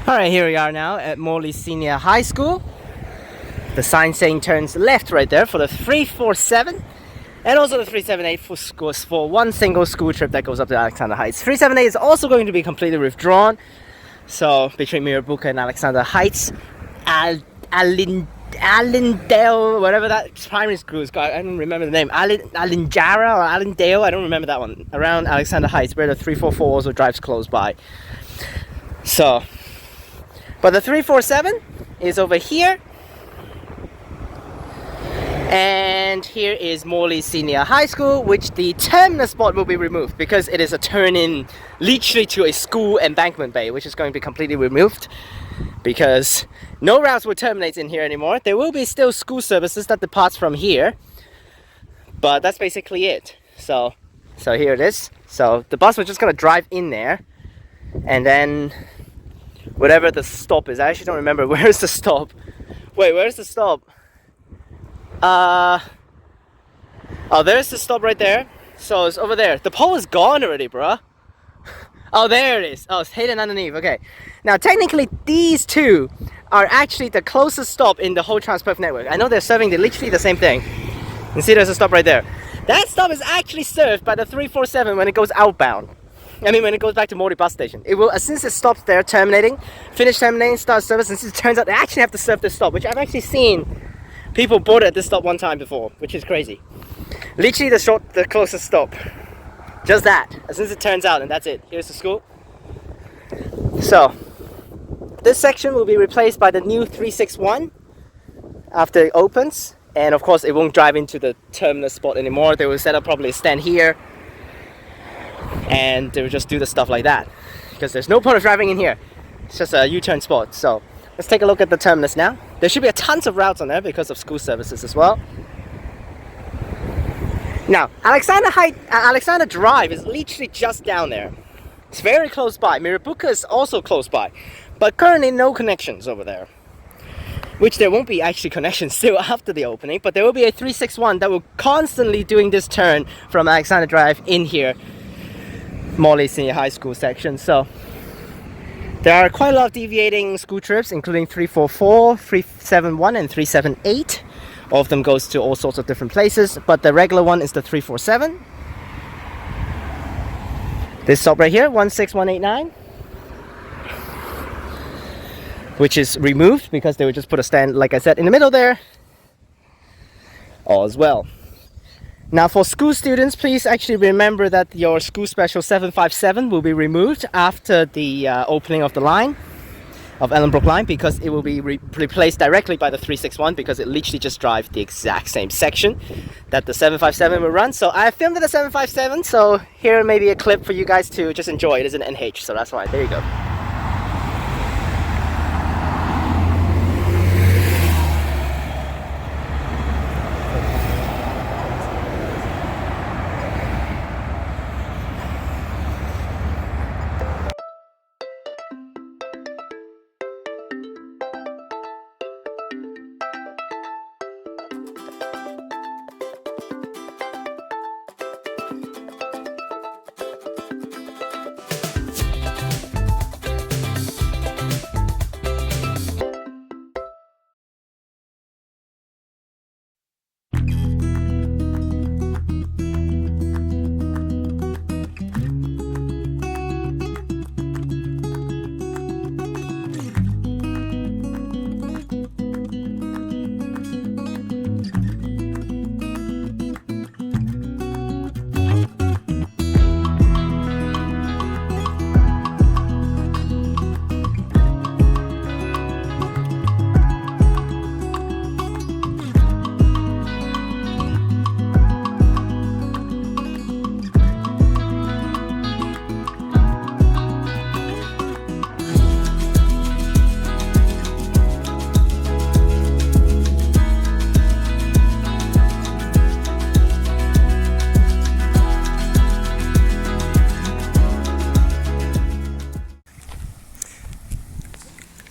Alright, here we are now at Morley Senior High School. The sign saying turns left right there for the 347 and also the 378 for one single school trip that goes up to Alexander Heights. 378 is also going to be completely withdrawn. So between Mirrabooka and Alexander Heights, Allendale, whatever that primary school is called, I don't remember the name. Allenjara or Allendale, I don't remember that one. Around Alexander Heights, where the 344 also drives close by. So, but the 347 is over here. And here is Morley Senior High School, which the Terminus spot will be removed because it is a turn-in literally to a school embankment bay, which is going to be completely removed because no routes will terminate in here anymore. There will be still school services that departs from here, but that's basically it. So here it is. So the bus was just gonna drive in there, and then whatever the stop is, I actually don't remember where is the stop. Wait, where's the stop? Oh, there's the stop right there. So it's over there. The pole is gone already, bruh. Oh, there it is. Oh, it's hidden underneath. Okay. Now, technically, these two are actually the closest stop in the whole Transperth network. I know they're serving literally the same thing. You see, there's a stop right there. That stop is actually served by the 347 when it goes outbound. I mean, when it goes back to Morley bus station. It will, since it stops there, terminating, start service, and since it turns out they actually have to serve this stop, which I've actually seen people board at this stop one time before, which is crazy. Literally the closest stop. Just that, as soon as it turns out, and that's it. Here's the school. So, this section will be replaced by the new 361 after it opens. And of course, it won't drive into the Terminus spot anymore. They will set up probably a stand here. And they will just do the stuff like that. Because there's no point of driving in here. It's just a U-turn spot. So, let's take a look at the Terminus now. There should be a tons of routes on there because of school services as well. Now, Alexander Drive is literally just down there. It's very close by. Mirrabooka is also close by. But currently no connections over there. Which there won't be actually connections still after the opening. But there will be a 361 that will constantly doing this turn from Alexander Drive in here. Morley Senior High School section. So there are quite a lot of deviating school trips, including 344, 371, and 378. All of them goes to all sorts of different places, but the regular one is the 347. This stop right here, 16189, which is removed because they would just put a stand, like I said, in the middle there. All as well. Now for school students, please actually remember that your school special 757 will be removed after the opening of the line, of Ellenbrook line, because it will be replaced directly by the 361 because it literally just drives the exact same section that the 757 will run. So I filmed the 757, so here may be a clip for you guys to just enjoy. It is an NH, so that's why. There you go.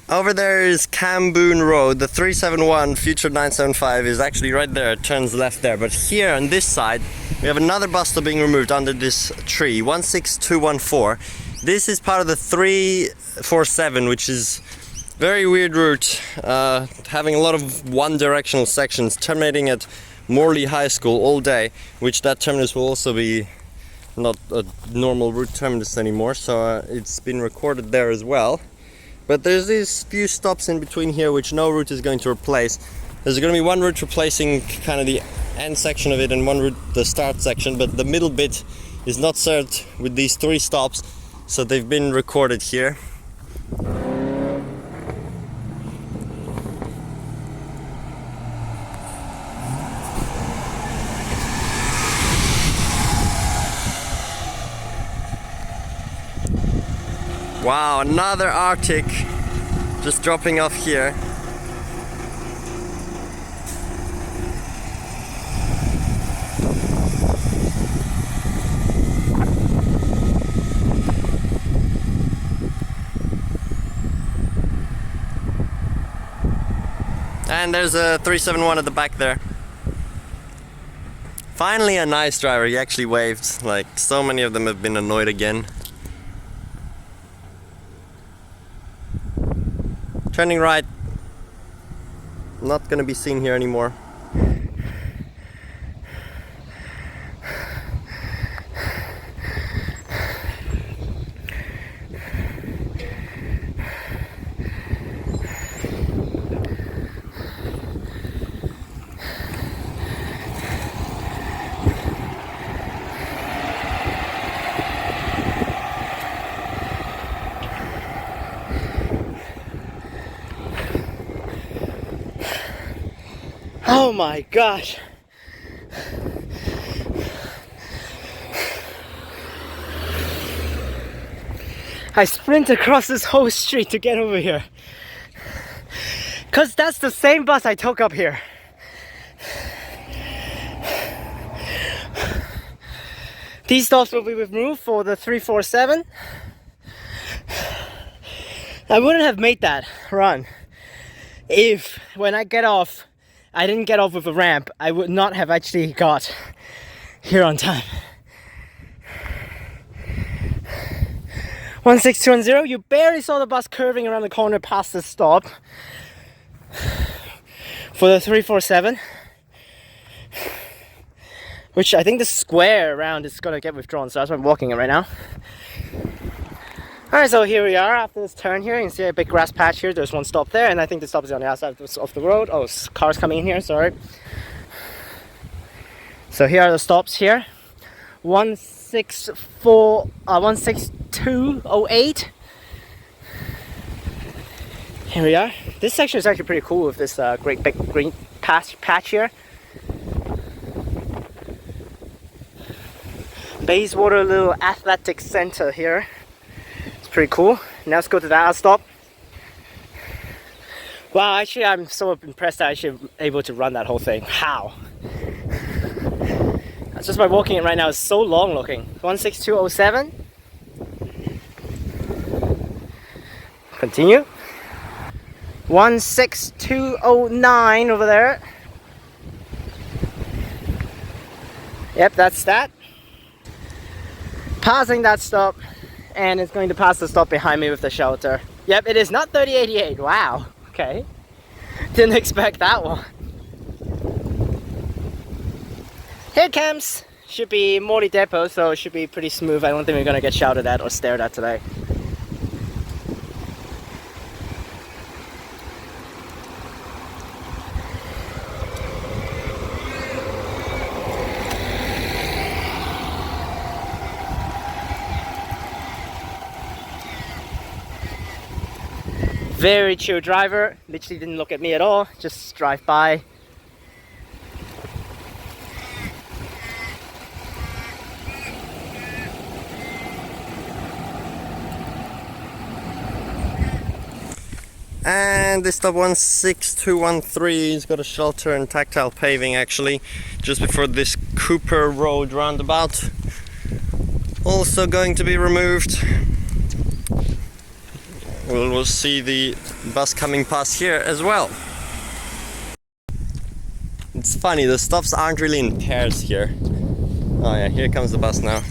Over there is Camboon Road. The 371 future 975 is actually right there. It turns left there. But here on this side, we have another bus stop being removed under this tree, 16214. This is part of the 347, which is Very weird route, having a lot of one-directional sections, terminating at Morley High School all day, which that terminus will also be not a normal route terminus anymore, so it's been recorded there as well. But there's these few stops in between here which no route is going to replace. There's going to be one route replacing kind of the end section of it and one route the start section, but the middle bit is not served with these 3 stops, so they've been recorded here. Wow, another Arctic just dropping off here. And there's a 371 at the back there. Finally a nice driver, he actually waved, like so many of them have been annoyed again. Turning right, not gonna be seen here anymore. Oh my gosh. I sprint across this whole street to get over here. Cause that's the same bus I took up here. These stops will be removed for the 347. I wouldn't have made that run if when I get off, I didn't get off with a ramp. I would not have actually got here on time. 16210, you barely saw the bus curving around the corner past the stop for the 347, which I think the square around is gonna get withdrawn, so that's why I'm walking it right now. Alright, so here we are after this turn here. You can see a big grass patch here. There's one stop there, and I think the stop is on the outside of the road. Oh, cars coming in here, sorry. So here are the stops here. 16208. Here we are. This section is actually pretty cool with this great big green patch here. Bayswater little athletic center here. Pretty cool. Now let's go to that stop. Wow, actually I'm so impressed that I actually able to run that whole thing. How? That's just by walking it right now. It's so long looking. 16207. Continue. 16209 over there. Yep, that's that. Passing that stop. And it's going to pass the stop behind me with the shelter. Yep, it is not 3088. Wow. Okay. Didn't expect that one. Here it comes. Should be Morley Depot, so it should be pretty smooth. I don't think we're going to get shouted at or stared at today. Very chill driver, literally didn't look at me at all, just drive by. And this stop 16213 has got a shelter and tactile paving actually, just before this Cooper Road roundabout. Also going to be removed. We'll see the bus coming past here as well. It's funny, the stops aren't really in pairs here. Oh yeah, here comes the bus now.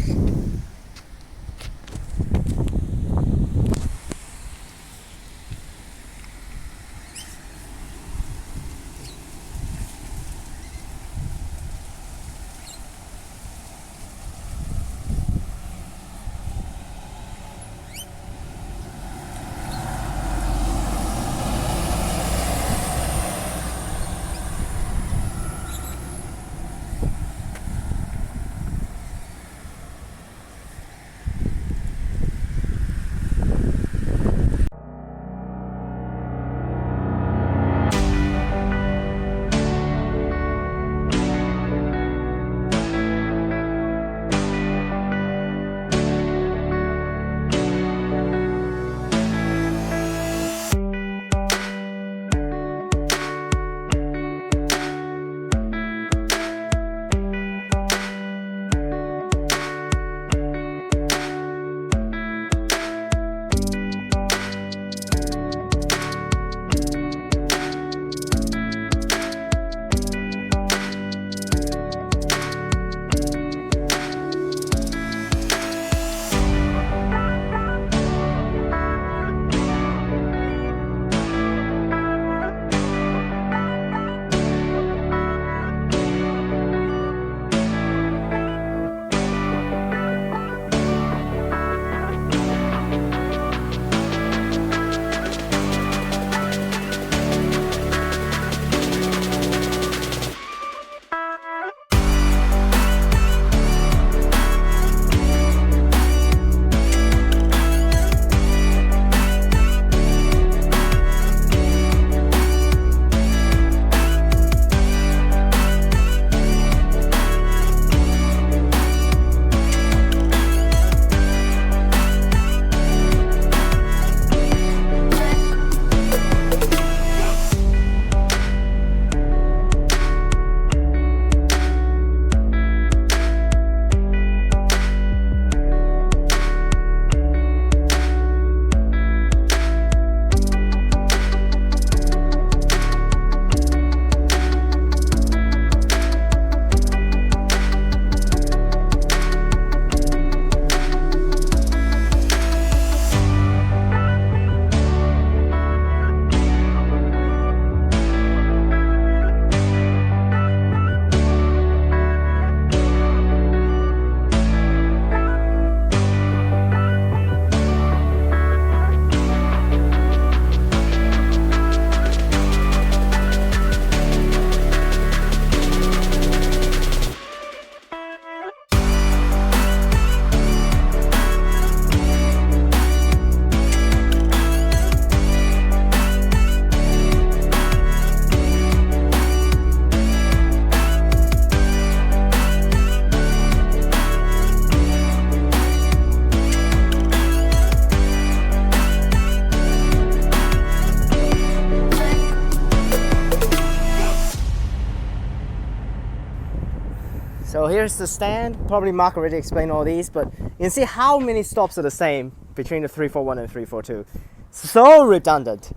here's the stand. Probably Mark already explained all these, but you can see how many stops are the same between the 341 and 342. So redundant.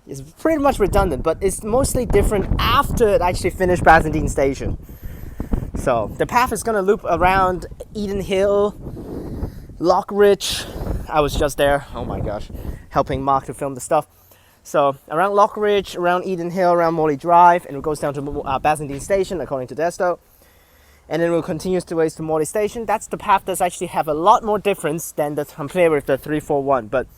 It's pretty much redundant, but it's mostly different after it actually finished Bassendean Station. So the path is going to loop around Eden Hill, Lockridge. I was just there, oh my gosh, helping Mark to film the stuff. So around Lockridge, around Eden Hill, around Morley Drive, and it goes down to Bassendean Station according to Desto. And then we'll continue to ways to Morley Station. That's the path that's actually have a lot more difference than the compared with the 341. But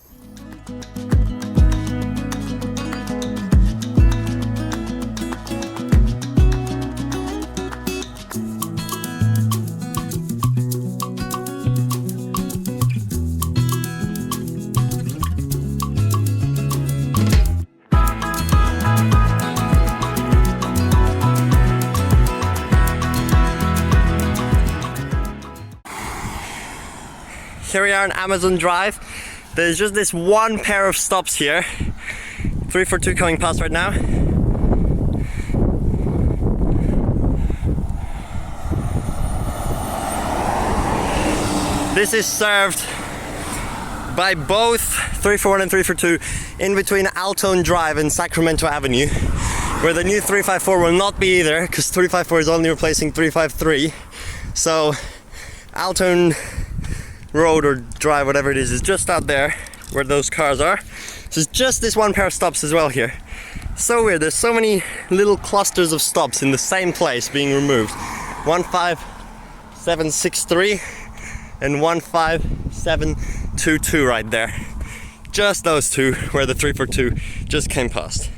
here we are on Amazon Drive. There's just this one pair of stops here. 342 coming past right now. This is served by both 341 and 342 in between Altone Drive and Sacramento Avenue, where the new 354 will not be either, because 354 is only replacing 353. So Altone Road or Drive, whatever it is just out there where those cars are. So it's just this one pair of stops as well here. So weird, there's so many little clusters of stops in the same place being removed. 15763 and 15722 right there. Just those two where the 342 just came past.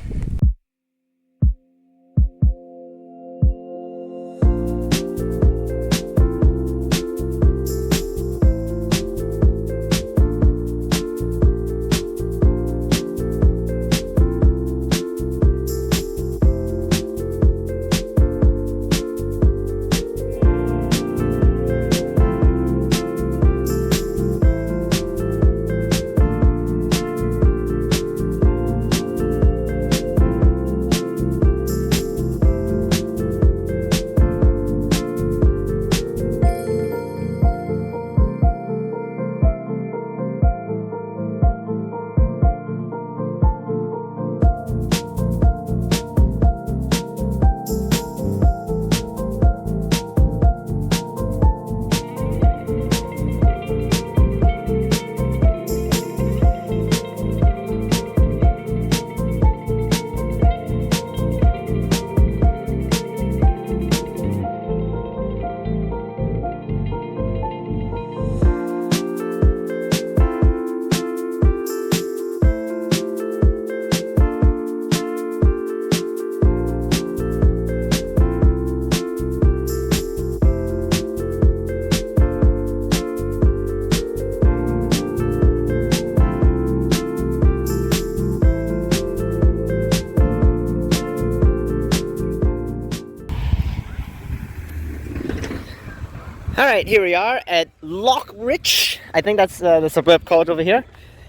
Alright, here we are at Lockridge. I think that's the suburb called over here.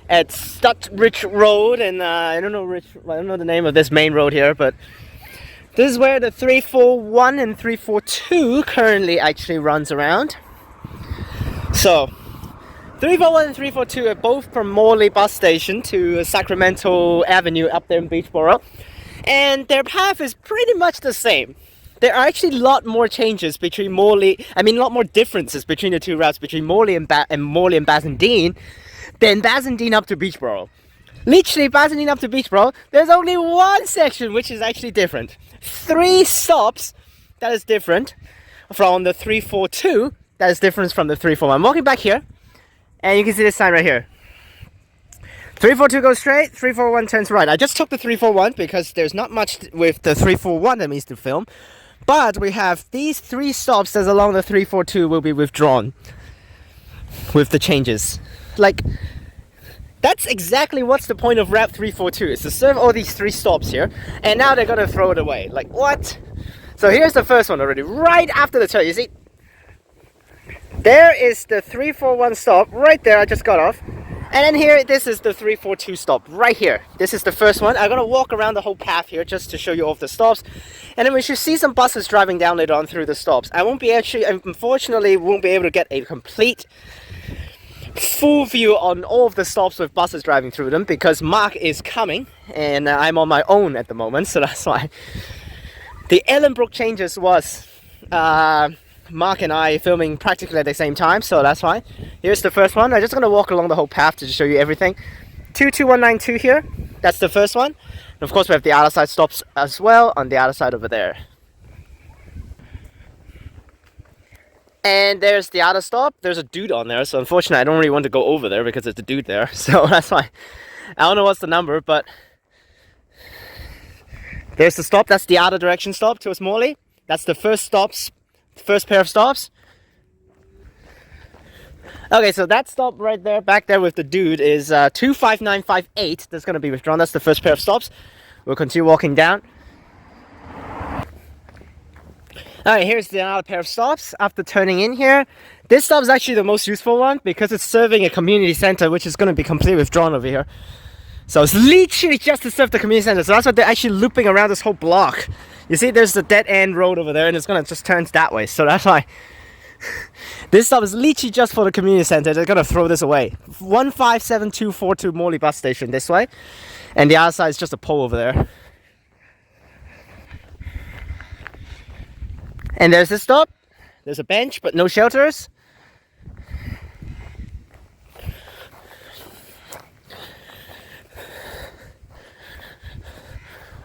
At Studridge Road, and I don't know the name of this main road here, but this is where the 341 and 342 currently actually runs around. So 341 and 342 are both from Morley bus station to Sacramento Avenue up there in Beachboro, and their path is pretty much the same. There are actually a lot more changes between Morley, a lot more differences between the two routes, between Morley and Bassendean, than Bassendean up to Beachboro. Literally, Bassendean up to Beachboro, there's only one section which is actually different. 3 stops that is different from the 342, that is different from the 341. I'm walking back here, and you can see this sign right here. 342 goes straight, 341 turns right. I just took the 341 because there's not much with the 341 that means to film. But we have these 3 stops as along the 342 will be withdrawn with the changes. Like, that's exactly what's the point of Route 342, is to serve all these 3 stops here, and now they're gonna throw it away. Like, what? So here's the first one already, right after the turn. You see, there is the 341 stop right there. I just got off, And then here, this is the 342 stop right here. This is the first one. I'm gonna walk around the whole path here just to show you all of the stops. And then we should see some buses driving down later on through the stops. I won't be unfortunately, won't be able to get a complete full view on all of the stops with buses driving through them because Mark is coming and I'm on my own at the moment, so that's why. The Ellenbrook changes was Mark and I filming practically at the same time, so that's fine. Here's the first one. I'm just going to walk along the whole path to show you everything. 22192 here, that's the first one. And of course we have the other side stops as well on the other side over there. And there's the other stop. There's a dude on there, so unfortunately I don't really want to go over there because there's a dude there, so that's why. I don't know what's the number, but there's the stop. That's the other direction stop towards Morley. That's the first pair of stops. Okay, so that stop right there, back there with the dude is 25958. That's going to be withdrawn. That's the first pair of stops. We'll continue walking down. Alright, here's the other pair of stops after turning in here. This stop is actually the most useful one because it's serving a community center, which is going to be completely withdrawn over here. So it's literally just to serve the community center. So that's why they're actually looping around this whole block. You see, there's the dead end road over there, and it's going to just turn that way. So that's why this stop is literally just for the community center. They're going to throw this away. 157242 Morley bus station this way. And the other side is just a pole over there. And there's this stop. There's a bench, but no shelters.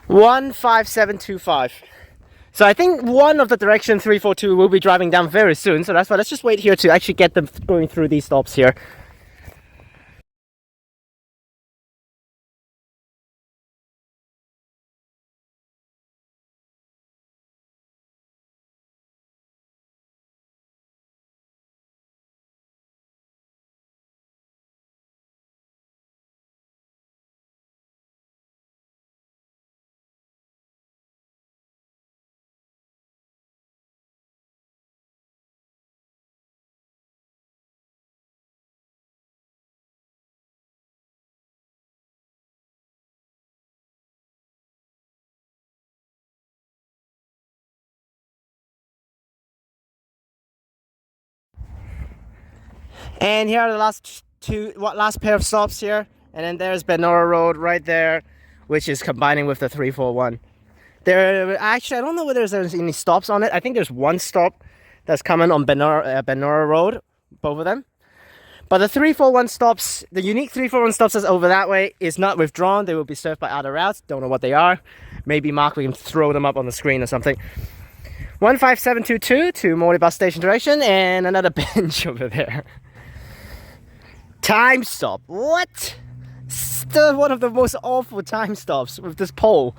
(15725). So I think one of the direction 342 will be driving down very soon. So that's why let's just wait here to actually get them going through these stops here. And here are the last pair of stops here. And then there's Norana Road right there, which is combining with the 341. There actually, I don't know whether there's any stops on it. I think there's one stop that's coming on Norana Road, both of them. But the 341 stops, the unique 341 stops that's over that way is not withdrawn. They will be served by other routes. Don't know what they are. Maybe Mark, we can throw them up on the screen or something. 15722 to Morley bus station direction, and another bench over there. Time stop. What? Still one of the most awful time stops with this pole.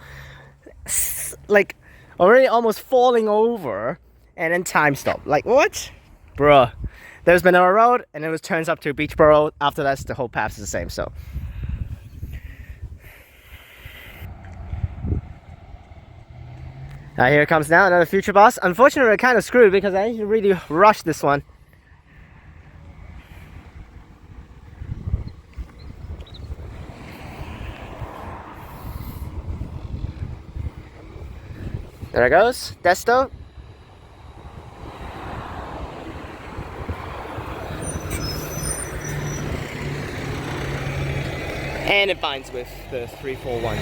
Like, already almost falling over, and then time stop. Like, what? Bruh. There's Norana Road, and it turns up to Beachboro. After that, the whole path is the same, so. Here it comes now, another future bus. Unfortunately, we're kind of screwed because I didn't really rush this one. There it goes, Desto. And it binds with the 341.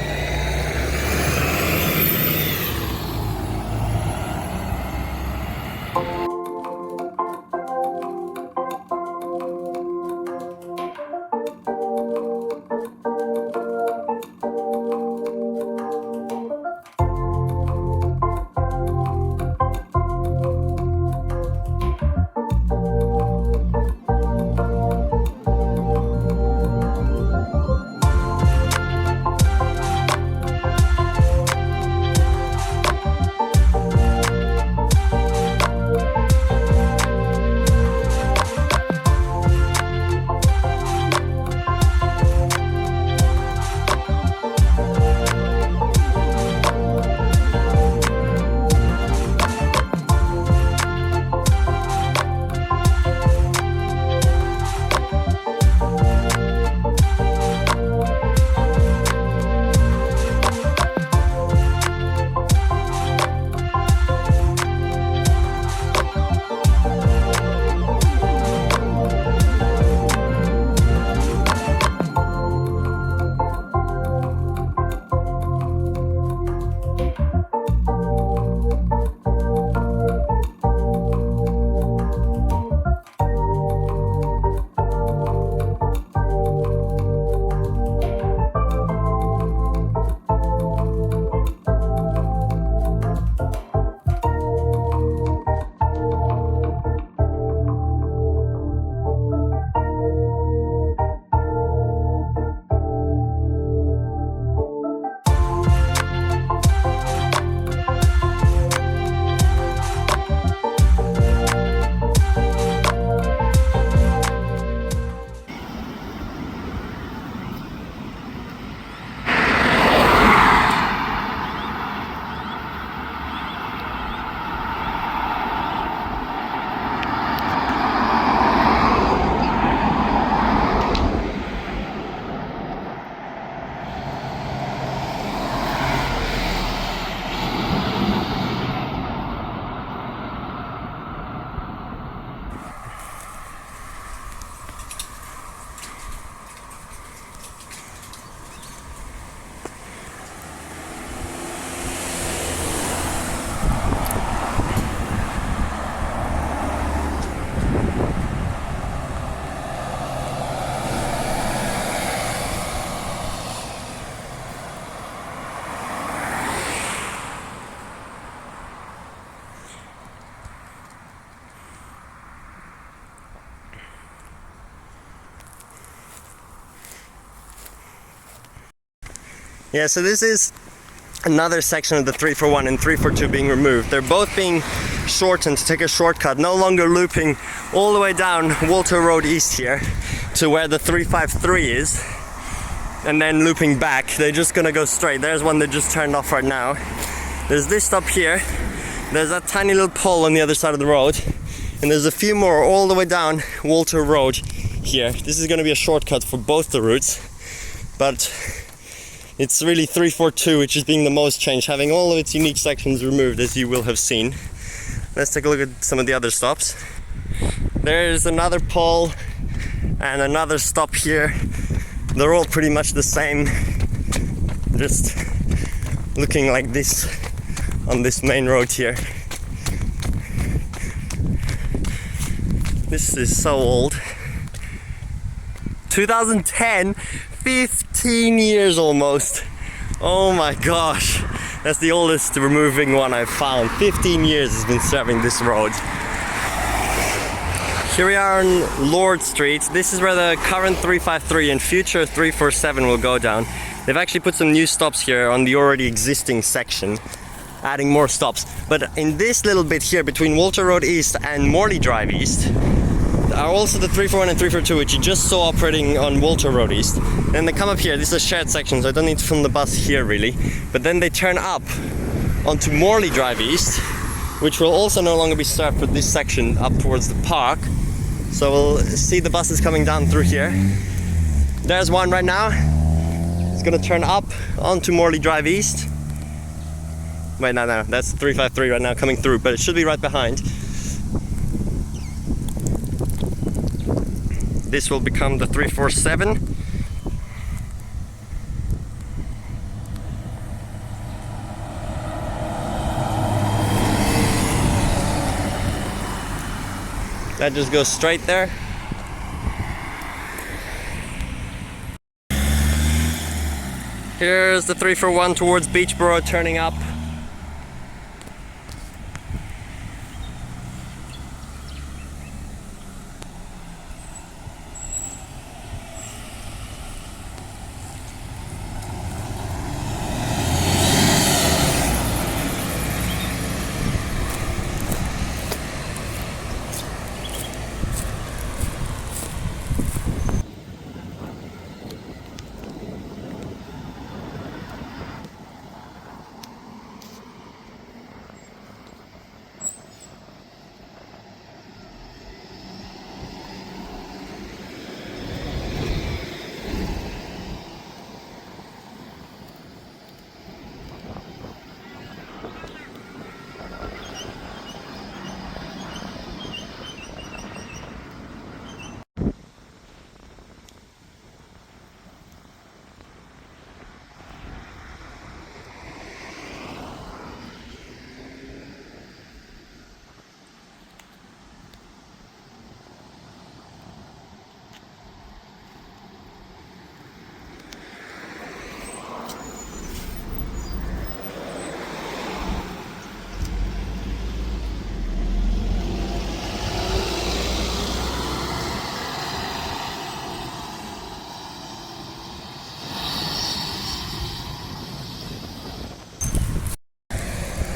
Yeah, so this is another section of the 341 and 342 being removed. They're both being shortened to take a shortcut, no longer looping all the way down Walter Road East here to where the 353 is and then looping back. They're just gonna go straight. There's one that just turned off right now. There's this stop here. There's that tiny little pole on the other side of the road, and there's a few more all the way down Walter Road here. This is gonna be a shortcut for both the routes, but it's really 342 which is being the most changed, having all of its unique sections removed, as you will have seen. Let's take a look at some of the other stops. There's another pole and another stop here. They're all pretty much the same, just looking like this on this main road here. This is so old. 2010, 15 years almost. Oh my gosh, that's the oldest removing one I've found. 15 years has been serving this road. Here we are on Lord Street. This is where the current 353 and future 347 will go down. They've actually put some new stops here on the already existing section, adding more stops. But in this little bit here between Walter Road East and Morley Drive East are also the 341 and 342, which you just saw operating on Walter Road East. Then they come up here. This is a shared section, so I don't need to film the bus here really. But then they turn up onto Morley Drive East, which will also no longer be served for this section up towards the park. So we'll see the buses coming down through here. There's one right now. It's gonna turn up onto Morley Drive East. Wait, no, that's 353 right now coming through, but it should be right behind. This will become the 347. That just goes straight there. Here's the 341 towards Beachboro turning up.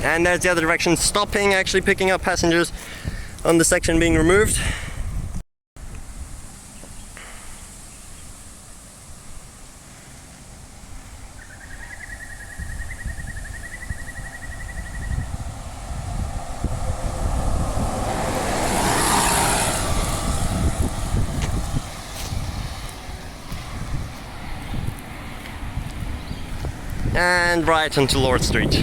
And there's the other direction, stopping, actually picking up passengers on the section being removed. And right onto Lord Street.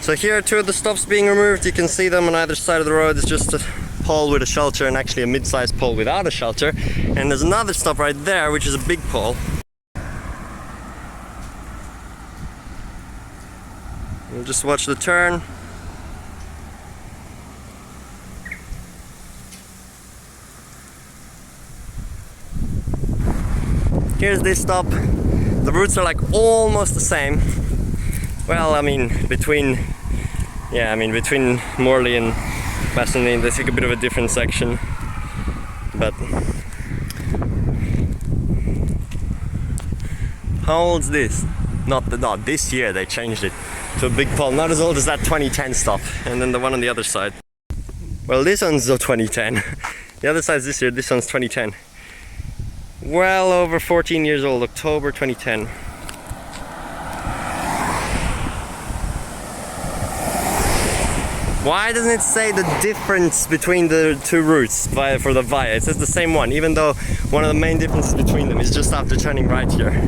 So here are two of the stops being removed. You can see them on either side of the road. It's just a pole with a shelter and actually a mid-sized pole without a shelter. And there's another stop right there, which is a big pole. We'll just watch the turn. Here's this stop. The routes are like almost the same. Well, I mean, between Morley and Bassendean, there's like a bit of a different section, How old's this? Not this year they changed it to a big pole. Not as old as that 2010 stop. And then the one on the other side. Well, this one's 2010. The other side's this year. This one's 2010. Well over 14 years old. October 2010. Why doesn't it say the difference between the two routes for the via? It says the same one, even though one of the main differences between them is just after turning right here.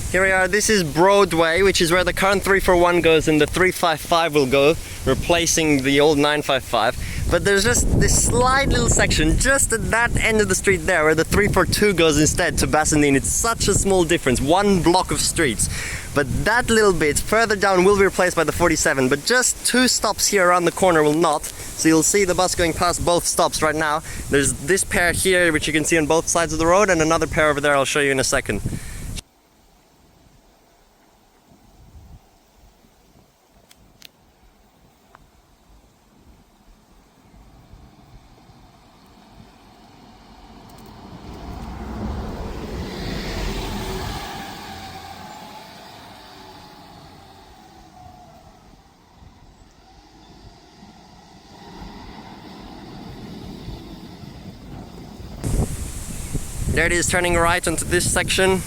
Here we are, this is Broadway, which is where the current 341 goes and the 355 will go, replacing the old 955. But there's just this slight little section just at that end of the street there where the 342 goes instead to Bassendean. It's such a small difference, one block of streets. But that little bit further down will be replaced by the 47, but just 2 stops here around the corner will not. So you'll see the bus going past both stops right now. There's this pair here, which you can see on both sides of the road, and another pair over there I'll show you in a second. There it is, turning right onto this section.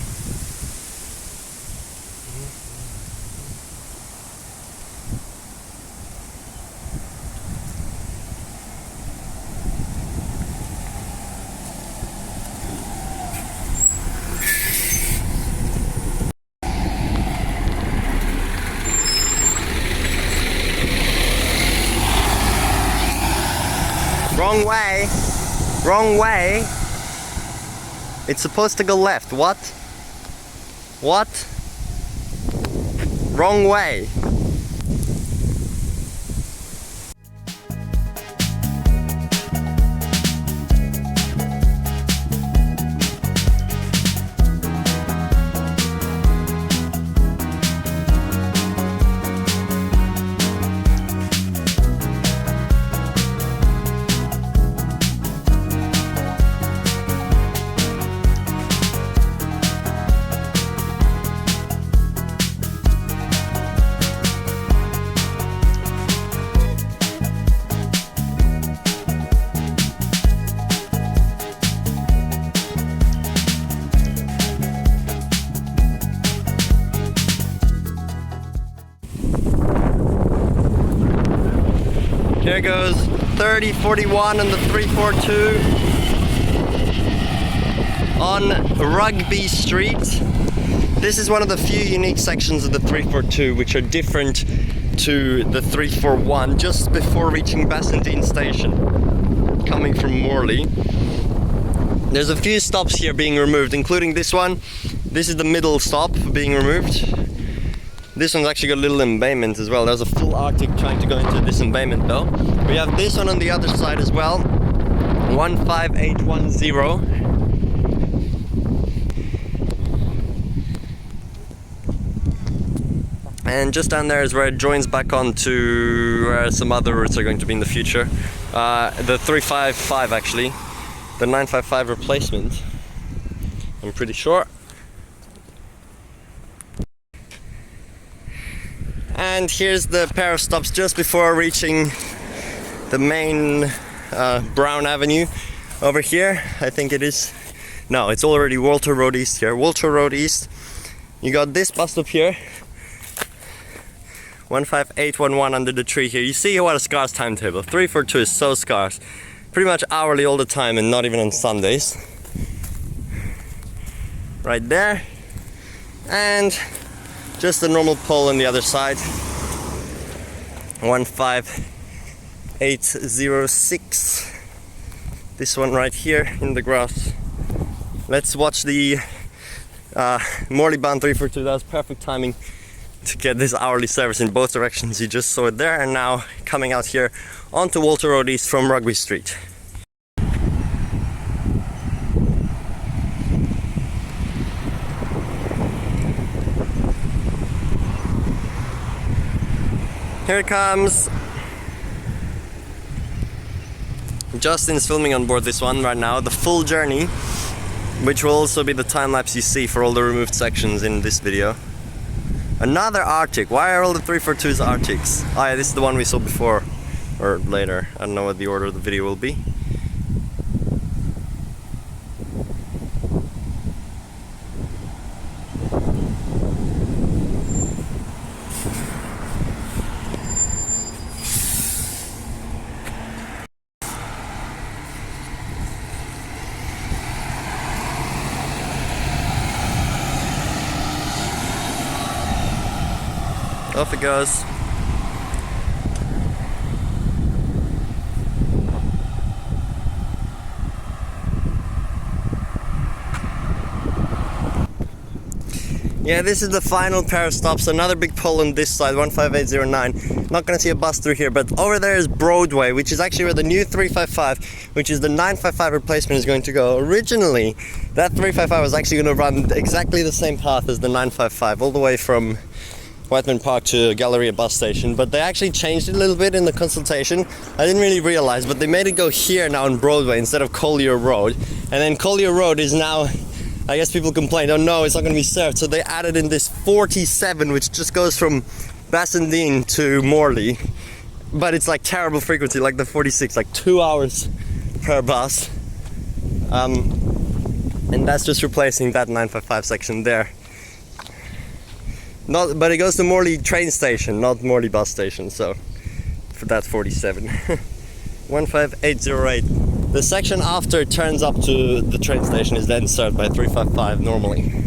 Wrong way. Wrong way. It's supposed to go left. What? What? Wrong way. Here goes 3041 and the 342 on Rugby Street. This is one of the few unique sections of the 342 which are different to the 341 just before reaching Bassendean Station, coming from Morley. There's a few stops here being removed, including this one. This is the middle stop being removed. This one's actually got a little embayment as well. There's a full Arctic trying to go into this embayment though. We have this one on the other side as well. 15810. And just down there is where it joins back on to where some other routes are going to be in the future. The 355 actually. The 955 replacement, I'm pretty sure. And here's the pair of stops just before reaching the main Brown Avenue over here. I think it is. No, it's already Walter Road East here. Walter Road East. You got this bus stop here. 15811 under the tree here. You see what a scarce timetable. 342 is so scarce. Pretty much hourly all the time and not even on Sundays. Right there. And just a normal pole on the other side. 15806. This one right here in the grass. Let's watch the Morley bound 342. That was perfect timing to get this hourly service in both directions. You just saw it there, and now coming out here onto Walter Road East from Rugby Street. Here it comes. Justin's filming on board this one right now, the full journey, which will also be the time lapse you see for all the removed sections in this video. Another Arctic. Why are all the 342s Arctics? Oh yeah, this is the one we saw before or later. I don't know what the order of the video will be. Off it goes. Yeah, this is the final pair of stops. Another big pole on this side, 15809. Not gonna see a bus through here, but over there is Broadway, which is actually where the new 355, which is the 955 replacement, is going to go. Originally, that 355 was actually gonna run exactly the same path as the 955, all the way from Whiteman Park to Galleria bus station, but they actually changed it a little bit in the consultation. I didn't really realize, but they made it go here now on Broadway instead of Collier Road. And then Collier Road is now, I guess people complained, oh no, it's not going to be served. So they added in this 47, which just goes from Bassendean to Morley. But it's like terrible frequency, like the 46, like 2 hours per bus. And that's just replacing that 955 section there. But it goes to Morley train station, not Morley bus station, so for that 47. 15808. The section after it turns up to the train station is then served by 355 normally.